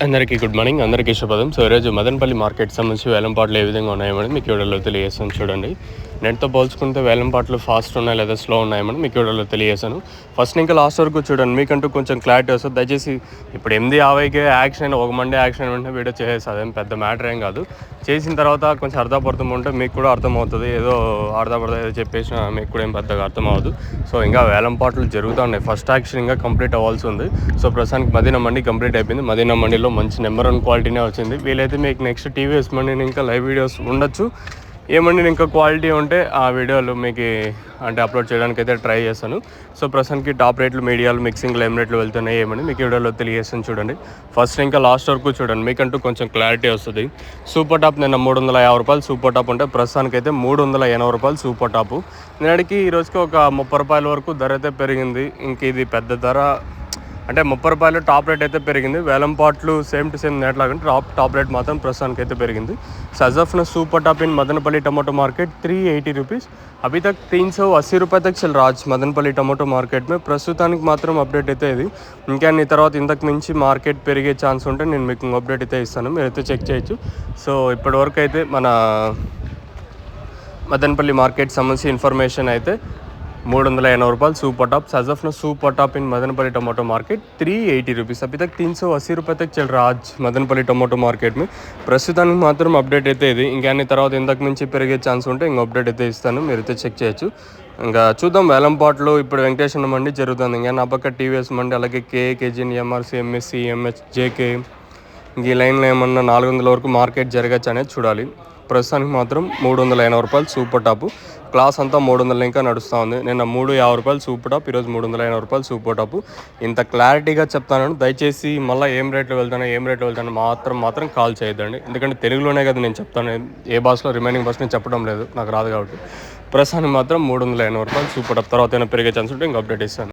అందరికీ good morning, అందరికీ శుభోదయం. సో ఈరోజు మదనపల్లి మార్కెట్ సంబంధించి వేలంపాట్లు ఏ విధంగా ఉన్నాయని మీకు వీడియోలో తెలియజేస్తాను. చూడండి, నెట్తో పోల్చుకుంటే వేలంపాట్లు ఫాస్ట్ ఉన్నాయి లేదా స్లో ఉన్నాయని మీకు వీడియోలో తెలియజేశాను. ఫస్ట్ ఇంకా లాస్ట్ వరకు చూడండి, మీకంటూ కొంచెం క్లారిటీ వస్తుంది. దయచేసి ఇప్పుడు 8:50కే యాక్షన్ ఒక మండే యాక్షన్ వెంటనే వీడియో చేసేది, అదేం పెద్ద మ్యాటర్ ఏం కాదు. చేసిన తర్వాత కొంచెం అర్థపడుతూ ఉంటే మీకు కూడా అర్థమవుతుంది. ఏదో అర్థపడతా ఏదో చెప్పేసినా మీకు కూడా ఏం పెద్దగా అర్థం అవ్వదు. సో ఇంకా వేలంపాట్లు జరుగుతూ ఉన్నాయి. ఫస్ట్ యాక్షన్ ఇంకా కంప్లీట్ అవ్వాల్సి ఉంది. సో ప్రస్తుతానికి మదీనా మండి కంప్లీట్ అయిపోయింది. మదీనా మండిలో మంచి నెంబర్ 1 క్వాలిటీనే వచ్చింది. వీలైతే మీకు నెక్స్ట్ టీవీఎస్ మండిని ఇంకా లైవ్ వీడియోస్ ఉండొచ్చు. ఏమండి ఇంకా క్వాలిటీ ఉంటే ఆ వీడియోలు మీకు అంటే అప్లోడ్ చేయడానికి అయితే ట్రై చేస్తాను. సో ప్రస్తుతానికి టాప్ రేట్లు, మీడియాలు, మిక్సింగ్లు ఏం రేట్లు వెళ్తున్నాయి ఏమని మీకు వీడియోలో తెలియజేస్తాను. చూడండి, ఫస్ట్ ఇంకా లాస్ట్ వరకు చూడండి, మీకంటూ కొంచెం క్లారిటీ వస్తుంది. సూపర్ టాప్ నిన్న 350 రూపాయలు సూపర్ టాప్ ఉంటే ప్రస్తుతానికి అయితే 380 రూపాయలు సూపర్ టాపు. నేటికి ఈ రోజుకి ఒక 30 రూపాయల వరకు ధర అయితే పెరిగింది. ఇంక ఇది పెద్ద ధర అంటే 30 రూపాయలు టాప్ రేట్ అయితే పెరిగింది. వేలంపాట్లు సేమ్ టు సేమ్ నేట్లాగంటే టాప్ రేట్ మాత్రం ప్రస్తుతానికి అయితే పెరిగింది. సజఫ్న super top in Madanapalle tomato market 380 rupees. अभी तक 380 रुपये तक चल रहा है मदनपल्ली टमाटो मार्केट में. ప్రస్తుతానికి మాత్రం అప్డేట్ అయితే ఇది. ఇంకా నీ తర్వాత ఇంతకు మించి మార్కెట్ పెరిగే ఛాన్స్ ఉంటే నేను మీకు అప్డేట్ అయితే ఇస్తాను, మీరైతే చెక్ చేయొచ్చు. సో ఇప్పటివరకు అయితే మన మదనపల్లి మార్కెట్ సంబంధించి ఇన్ఫర్మేషన్ అయితే 380 रुपये super top. सजफना super top in Madanapalle tomato market 380 rupees. अभी तक 380 रुपये तक चल रहा आज मदनपल्ली टमाटो मार्केट में. ప్రస్తుతానికి మాత్రం అప్డేట్ అయితే ఇది. ఇంకా తర్వాత ఇంతకు మించి పెరిగే ఛాన్స్ ఉంటే ఇంకా అప్డేట్ అయితే ఇస్తాను, మీరైతే చెక్ చేయొచ్చు. ఇంకా చూద్దాం. వేలంపాట్లు ఇప్పుడు వెంకటేశ్వర మండి జరుగుతుంది. ఇంకా నా పక్క టీవీఎస్ మండి, అలాగే KGN, MRC, MSC, MH, JK, ఇంక ఈ లైన్లో ఏమన్నా 400 వరకు మార్కెట్ జరగచ్చు అనేది చూడాలి. ప్రస్తుతానికి మాత్రం 380 రూపాయలు సూపర్ టాపు. క్లాస్ అంతా 300 ఇంకా నడుస్తూ ఉంది. నిన్న 350 రూపాయలు సూపర్ టాప్, ఈరోజు 380 రూపాయలు సూపర్ టాపు. ఇంత క్లారిటీగా చెప్తాను. దయచేసి మళ్ళీ ఏం రేట్లు వెళ్తానో మాత్రం కాల్ చేయొద్దండి. ఎందుకంటే తెలుగులోనే కదా నేను చెప్తాను, ఏ భాషలో రిమైనింగ్ భాష నేను చెప్పడం లేదు, నాకు రాదు కాబట్టి. ప్రస్తుతానికి మాత్రం 380 రూపాయలు సూపర్ టాప్. తర్వాత ఏమైనా పెరిగే ఛాన్స్ ఉంటే ఇంకా అప్డేట్ ఇస్తాను.